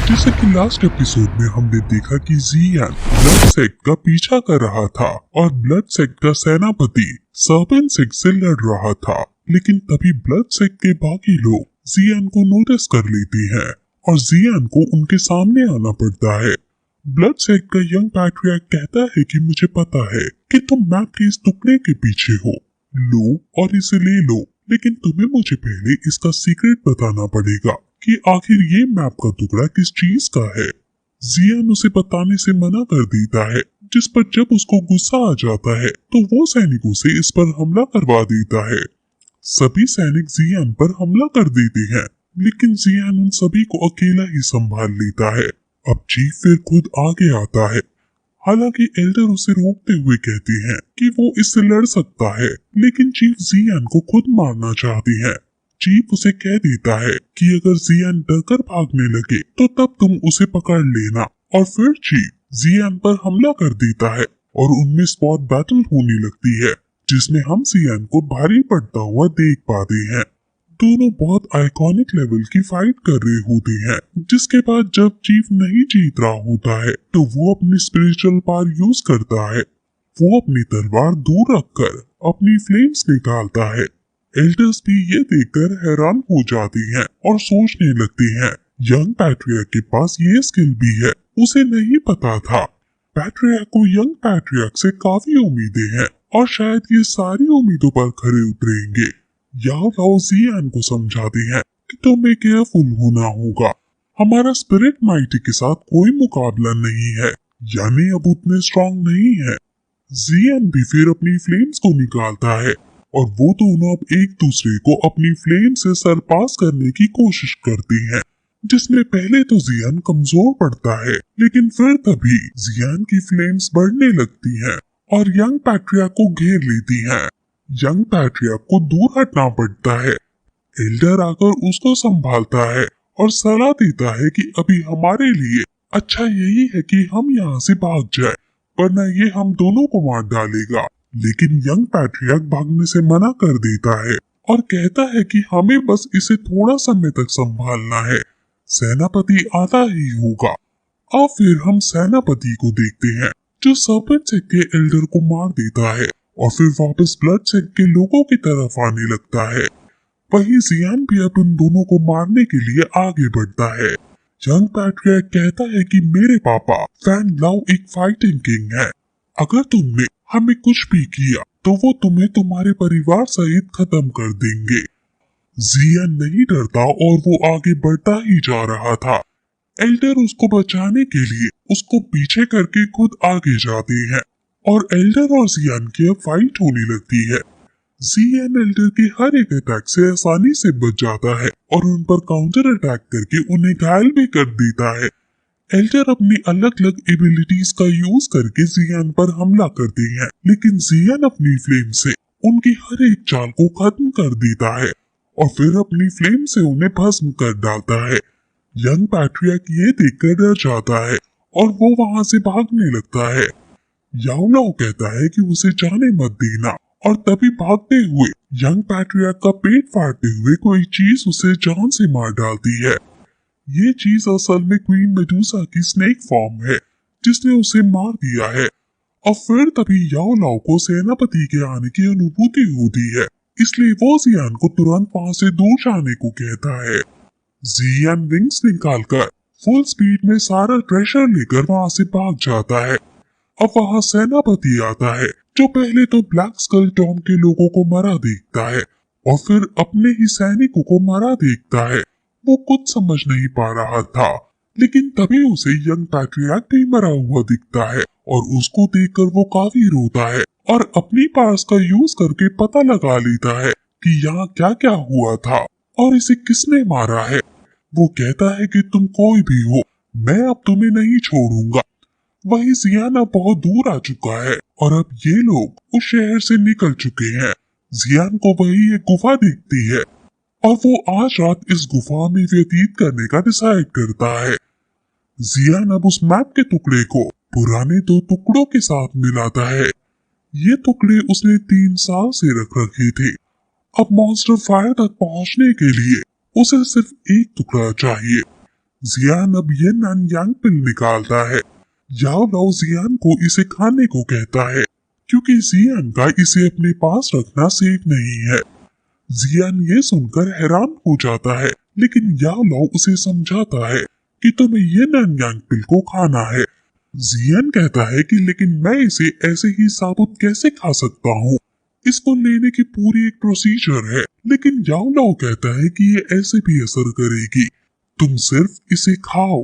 जैसे कि last episode में हमने देखा कि जियान ब्लड सेक्ट का पीछा कर रहा था और ब्लड सेक्ट का सेनापति सर्पेंट सेक्ट से लड़ रहा था, लेकिन तभी ब्लड सेक्ट के बाकी लोग जियान को नोटिस कर लेते हैं और जियान को उनके सामने आना पड़ता है। ब्लड सेक्ट का यंग पैट्रियार्क कहता है कि मुझे पता है कि तुम मैप के इस टुकड़े के पीछे हो, लो और इसे ले लो, लेकिन तुम्हें मुझे पहले इसका सीक्रेट बताना पड़ेगा कि आखिर ये मैप का टुकड़ा किस चीज का है। जियान उसे बताने से मना कर देता है, जिस पर जब उसको गुस्सा आ जाता है तो वो सैनिकों से इस पर हमला करवा देता है। सभी सैनिक जियान पर हमला कर देते हैं, लेकिन जियान उन सभी को अकेला ही संभाल लेता है। अब चीफ फिर खुद आगे आता है। हालांकि एल्डर उसे रोकते हुए कहते हैं कि वो इससे लड़ सकता है, लेकिन चीफ जियान को खुद मारना चाहती है। चीफ उसे कह देता है कि अगर जियान डरकर भागने लगे तो तब तुम उसे पकड़ लेना, और फिर चीफ जियान पर हमला कर देता है और उनमें स्पॉट बैटल होने लगती है, जिसमें हम जियान को भारी पड़ता हुआ देख पाते हैं। दोनों बहुत आइकॉनिक लेवल की फाइट कर रहे होते हैं, जिसके बाद जब चीफ नहीं जीत रहा होता है तो वो अपनी स्पिरिचुअल पावर यूज करता है। वो अपनी तलवार दूर रखकर अपनी फ्लेम्स निकालता है। एल्डर्स भी ये देखकर हैरान हो जाती हैं और सोचने लगती हैं, यंग पैट्रियार्क के पास ये स्किल भी है, उसे नहीं पता था। पैट्रियार्क को यंग पैट्रियार्क से काफी उम्मीदें हैं और शायद ये सारी उम्मीदों पर खरे उतरेंगे। याओ लाओ जियान को समझाते हैं कि तुम्हें केयरफुल होना होगा, हमारा स्पिरिट माइटी के साथ कोई मुकाबला नहीं है, यानी अब उतने स्ट्रॉन्ग नहीं है। जियान भी फिर अपनी फ्लेम्स को निकालता है और वो दोनों अब एक दूसरे को अपनी फ्लेम से सरपास करने की कोशिश करते हैं, जिसमें पहले तो जियान कमजोर पड़ता है, लेकिन फिर तभी जियान की फ्लेम्स बढ़ने लगती हैं और यंग पैट्रियार्क को घेर लेती हैं। यंग पैट्रियार्क को दूर हटना पड़ता है। एल्डर आकर उसको संभालता है और सलाह देता है कि अभी हमारे लिए अच्छा यही है कि हम यहाँ से भाग जाए, वरना ये हम दोनों को मार डालेगा। लेकिन यंग पैट्रियार्क भागने से मना कर देता है और कहता है कि हमें बस इसे थोड़ा समय तक संभालना है, सेनापति आता ही होगा। अब फिर हम सेनापति को देखते हैं जो सर्पेंट सेक्ट के एल्डर को मार देता है और फिर वापस ब्लड सेक्ट के लोगों की तरफ आने लगता है। वहीं जियान भी अब उन दोनों को मारने के लिए आगे बढ़ता है। यंग पैट्रियार्क कहता है कि मेरे पापा फैन लाओ एक फाइटिंग किंग है, अगर तुमने हमें कुछ भी किया तो वो तुम्हें तुम्हारे परिवार सहित खत्म कर देंगे। जियान नहीं डरता और वो आगे बढ़ता ही जा रहा था। एल्डर उसको बचाने के लिए उसको पीछे करके खुद आगे जाते हैं और एल्डर और जियान की अब फाइट होने लगती है। जियान एल्डर के हर एक अटैक से आसानी से बच जाता है और उन पर काउंटर अटैक करके उन्हें घायल भी कर देता है। एल्डर अपनी अलग अलग एबिलिटीज का यूज करके जियान पर हमला करते हैं, लेकिन जियान अपनी फ्लेम से उनकी हर एक चाल को खत्म कर देता है और फिर अपनी फ्लेम से उन्हें भस्म कर डालता है। यंग पैट्रियार्क ये देखकर डर जाता है और वो वहां से भागने लगता है। याओ लाओ कहता है कि उसे जाने मत देना और तभी भागते हुए यंग पैट्रियार्क का पेट फाड़ते हुए कोई चीज उसे जान से मार डालती है। ये चीज असल में क्वीन मेडुसा की स्नेक फॉर्म है, जिसने उसे मार दिया है। और फिर तभी याओ लाओ को सेनापति के आने की अनुभूति होती है, इसलिए वो जियान को तुरंत वहां से दूर जाने को कहता है। जियान विंग्स निकालकर फुल स्पीड में सारा ट्रेजर लेकर वहां से भाग जाता है। अब वहां सेनापति आता है, जो पहले तो ब्लैक स्कल टॉम के लोगों को मरा देखता है और फिर अपने ही सैनिकों को मरा देखता है। वो कुछ समझ नहीं पा रहा था, लेकिन तभी उसे यंग पैट्रियार्क भी मरा हुआ दिखता है और उसको देखकर वो काफी रोता है और अपनी पास का यूज करके पता लगा लेता है कि यहाँ क्या क्या हुआ था और इसे किसने मारा है। वो कहता है कि तुम कोई भी हो, मैं अब तुम्हें नहीं छोड़ूंगा। वहीं जियान अब बहुत दूर आ चुका है और अब ये लोग उस शहर से निकल चुके हैं। जियान को वही एक गुफा दिखती है और वो आज रात इस गुफा में व्यतीत करने का डिसाइड करता है। जियान अब उस मैप के टुकड़े को पुराने 2 टुकड़ों के साथ मिलाता है। ये टुकड़े उसने 3 साल से रख रखे थे। अब मॉन्स्टर फायर तक पहुंचने के लिए उसे सिर्फ एक टुकड़ा चाहिए। जियान अब ये नानयांग पिल निकालता है। याओ लाओ जियान को इसे खाने को कहता है क्योंकि जियान का इसे अपने पास रखना सेफ नहीं है। जियान ये सुनकर हैरान हो जाता है, लेकिन याओ लाओ उसे समझाता है कि तुम्हें ये नानयांग पिल को खाना है। जियान कहता है कि लेकिन मैं इसे ऐसे ही साबुत कैसे खा सकता हूँ, इसको लेने की पूरी एक प्रोसीजर है। लेकिन याओ लाओ कहता है कि ये ऐसे भी असर करेगी, तुम सिर्फ इसे खाओ।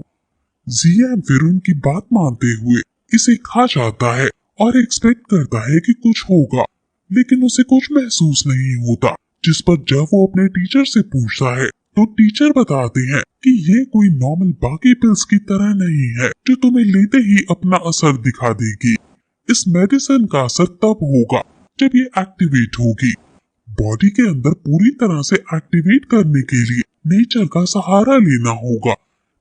जियान फिर उनकी बात मानते हुए इसे खा जाता है और एक्सपेक्ट करता है कि कुछ होगा, लेकिन उसे कुछ महसूस नहीं होता। जिस पर जब वो अपने टीचर से पूछता है तो टीचर बताते हैं कि ये कोई नॉर्मल बाकी पिल्स की तरह नहीं है जो तुम्हें लेते ही अपना असर दिखा देगी। इस मेडिसिन का असर तब होगा जब ये एक्टिवेट होगी। बॉडी के अंदर पूरी तरह से एक्टिवेट करने के लिए नेचर का सहारा लेना होगा।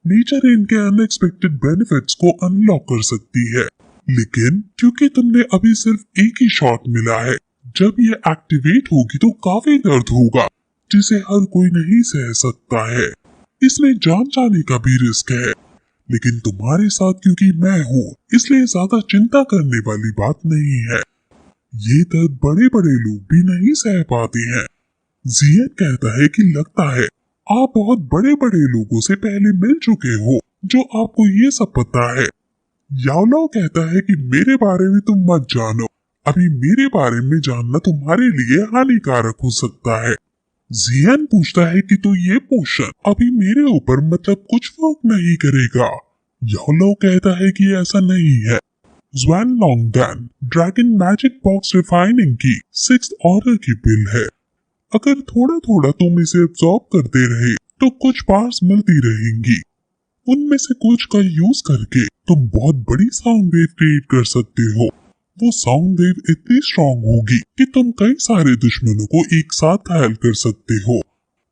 नेचर इनके अनएक्सपेक्टेड बेनिफिट्स को अनलॉक कर सकती है, लेकिन क्योंकि तुमने अभी सिर्फ एक ही शॉट मिला है, जब ये एक्टिवेट होगी तो काफी दर्द होगा जिसे हर कोई नहीं सह सकता है। इसमें जान जाने का भी रिस्क है, लेकिन तुम्हारे साथ क्योंकि मैं हूँ इसलिए ज्यादा चिंता करने वाली बात नहीं है। ये दर्द बड़े बड़े लोग भी नहीं सह पाते हैं। जियन कहता है कि लगता है आप बहुत बड़े बड़े लोगों से पहले मिल चुके हो जो आपको ये सब पता है। याओलाओ कहता है कि मेरे बारे में तुम मत जानो, अभी मेरे बारे में जानना तुम्हारे लिए हानिकारक हो सकता है। जियन पूछता है कि तो ये पोशन अभी मेरे ऊपर मतलब कुछ वर्क नहीं करेगा। याओलाओ कहता है कि ऐसा नहीं है। ज़्वानलोंगडैन ड्रैगन मैजिक बॉक्स रिफाइनिंग की 6th ऑर्डर की पिल है। अगर थोड़ा थोड़ा तुम इसे एब्जॉर्ब करते रहे तो कुछ पार्ट्स मिलती रहेंगी। उनमें से कुछ का यूज करके तुम बहुत बड़ी साउंड वेव क्रिएट कर सकते हो। वो साउंड वेव इतनी स्ट्रॉन्ग होगी कि तुम कई सारे दुश्मनों को एक साथ घायल कर सकते हो।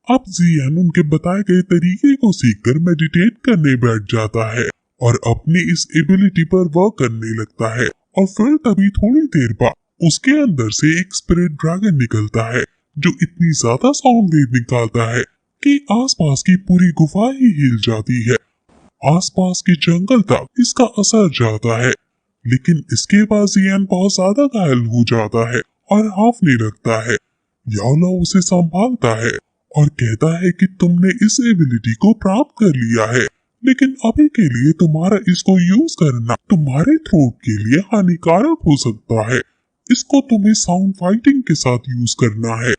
अब जियन उनके बताए गए तरीके को सीखकर मेडिटेट करने बैठ जाता है और अपनी इस एबिलिटी पर वर्क करने लगता है। और फिर तभी थोड़ी देर बाद उसके अंदर से एक स्पिरिट ड्रैगन निकलता है जो इतनी ज्यादा साउंड वेव निकालता है कि आसपास की पूरी गुफा ही हिल जाती है। आसपास के जंगल तक इसका असर जाता है, लेकिन इसके बाद जियन बहुत ज्यादा घायल हो जाता है और हांफने लगता है। याओलाओ उसे संभालता है और कहता है कि तुमने इस एबिलिटी को प्राप्त कर लिया है, लेकिन अभी के लिए तुम्हारा इसको यूज करना तुम्हारे थ्रोट के लिए हानिकारक हो सकता है। इसको तुम्हें साउंड फाइटिंग के साथ यूज करना है।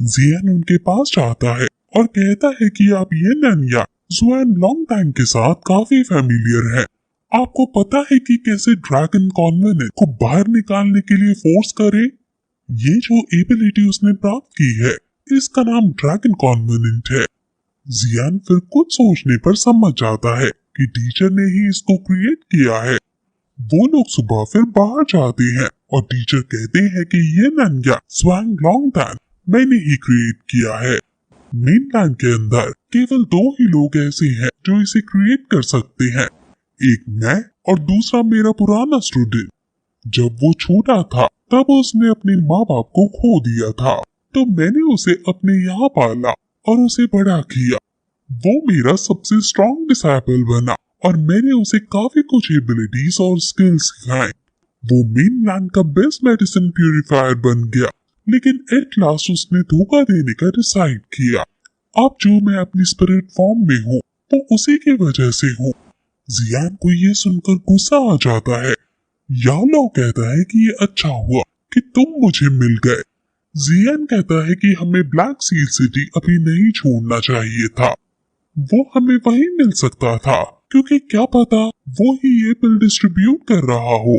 जियन उनके पास जाता है और कहता है कि आप ये नन्या ज़्वानलोंगडैन के साथ काफी फेमिलियर है। आपको पता है कि कैसे ड्रैगन कॉन्वेनेंट को बाहर निकालने के लिए फोर्स करे। ये जो एबिलिटी उसने प्राप्त की है इसका नाम ड्रैगन कॉन्वेनेंट है। जियान फिर कुछ सोचने पर समझ जाता है कि टीचर ने ही इसको क्रिएट किया है। वो लोग सुबह फिर बाहर जाते हैं और टीचर कहते हैं कि ये नन्या ज़्वानलोंगडैन मैंने ही क्रिएट किया है। मेनलैंड के अंदर केवल 2 ही लोग ऐसे हैं जो इसे क्रिएट कर सकते हैं, एक मैं और दूसरा मेरा पुराना स्टूडेंट। जब वो छोटा था तब उसने अपने माँ बाप को खो दिया था, तो मैंने उसे अपने यहाँ पाला और उसे बड़ा किया। वो मेरा सबसे स्ट्रॉन्ग डिसाइपल बना और मैंने उसे काफी कुछ एबिलिटीज और स्किल्स सिखाए। वो मेनलैंड का बेस्ट मेडिसिन प्यूरिफायर बन गया, लेकिन एट लास्ट उसने धोखा देने का डिसाइड किया। अब जो मैं अपनी स्पिरिट फॉर्म में हूँ वो उसी की वजह से हूँ। जियान को ये सुनकर गुस्सा आ जाता है। याओलाओ कहता है कि ये अच्छा हुआ कि तुम मुझे मिल गए। जियान कहता है कि हमें ब्लैक सील सिटी अभी नहीं छोड़ना चाहिए था, वो हमें वहीं मिल सकता था, क्योंकि क्या पता वो ही ये पिल डिस्ट्रीब्यूट कर रहा हो।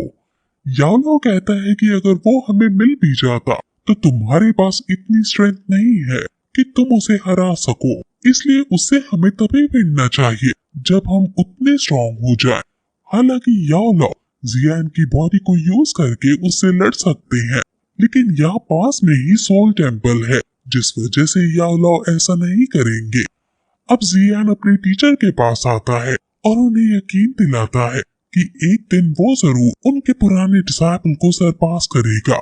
याओलाओ कहता है कि अगर वो हमें मिल भी जाता तो तुम्हारे पास इतनी स्ट्रेंथ नहीं है कि तुम उसे हरा सको, इसलिए उससे हमें तभी भिड़ना चाहिए जब हम उतने स्ट्रॉन्ग हो जाएं। हालांकि याओलाओ जियान की बॉडी को यूज करके उससे लड़ सकते हैं, लेकिन यहाँ पास में ही सोल टेम्पल है, जिस वजह से याओलाओ ऐसा नहीं करेंगे। अब जियान अपने टीचर के पास आता है और उन्हें यकीन दिलाता है कि एक दिन वो जरूर उनके पुराने डिसाइपल को सरपास करेगा।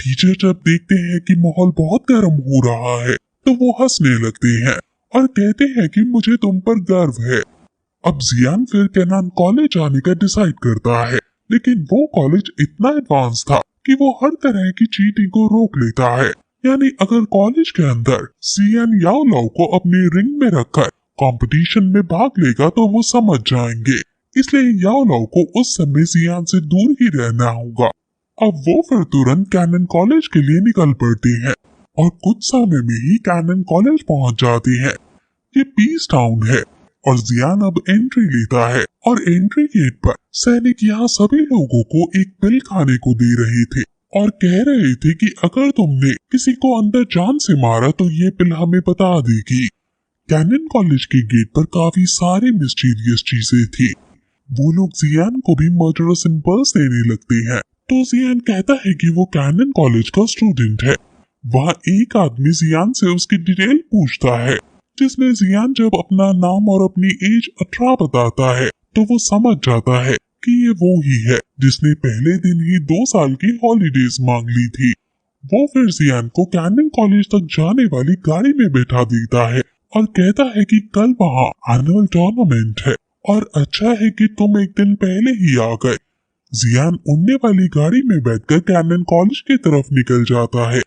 टीचर जब देखते हैं कि माहौल बहुत गर्म हो रहा है तो वो हंसने लगते हैं और कहते हैं कि मुझे तुम पर गर्व है। अब जियान फिर केनान कॉलेज आने का डिसाइड करता है, लेकिन वो कॉलेज इतना एडवांस था कि वो हर तरह की चीटिंग को रोक लेता है। यानी अगर कॉलेज के अंदर जियान याओ लाओ को अपनी रिंग में रखकर कंपटीशन में भाग लेगा तो वो समझ जाएंगे, इसलिए याओ लाओ को उस समय जियान से दूर ही रहना होगा। अब वो फिर तुरंत कैनन कॉलेज के लिए निकल पड़ते हैं और कुछ समय में ही कैनन कॉलेज पहुंच जाते हैं। ये पीस टाउन है और जियान अब एंट्री लेता है और एंट्री गेट पर सैनिक यहाँ सभी लोगों को एक पिल खाने को दे रहे थे और कह रहे थे कि अगर तुमने किसी को अंदर जान से मारा तो ये पिल हमें बता देगी। कैनन कॉलेज के गेट पर काफी सारी मिस्टीरियस चीजें थी। वो लोग जियान को भी मर्डरस सिंबल्स देने लगते हैं, तो जियान कहता है कि वो कैनन कॉलेज का स्टूडेंट है। वहाँ एक आदमी जियान से उसकी डिटेल पूछता है, जिसमें जियान जब अपना नाम और अपनी एज 18 बताता है तो वो समझ जाता है कि ये वो ही है जिसने पहले दिन ही 2 साल की हॉलीडेज मांग ली थी। वो फिर जियान को कैनन कॉलेज तक जाने वाली गाड़ी में बैठा देता है और कहता है कि कल वहाँ एनुअल टूर्नामेंट है और अच्छा है कि तुम एक दिन पहले ही आ गए। जियान उड़ने वाली गाड़ी में बैठकर कैनन कॉलेज की तरफ निकल जाता है।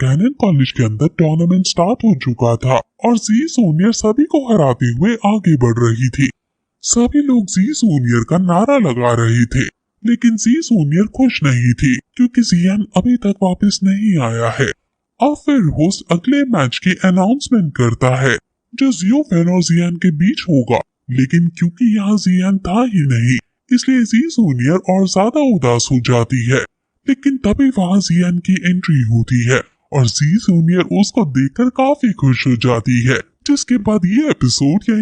कैनन कॉलेज के अंदर टूर्नामेंट स्टार्ट हो चुका था और जी जूनियर सभी को हराते हुए आगे बढ़ रही थी। सभी लोग जी जूनियर का नारा लगा रहे थे, लेकिन जी जूनियर खुश नहीं थी क्योंकि जियान अभी तक वापस नहीं आया है। अब फिर होस्ट अगले मैच की अनाउंसमेंट करता है जो जियो फैन और जियान के बीच होगा, लेकिन क्योंकि यहाँ जियान था ही नहीं इसलिए जी जूनियर और ज्यादा उदास हो जाती है। लेकिन तभी वहाँ जियान की एंट्री होती है और जी जूनियर उसको देखकर काफी खुश हो जाती है, जिसके बाद ये एपिसोड यहीं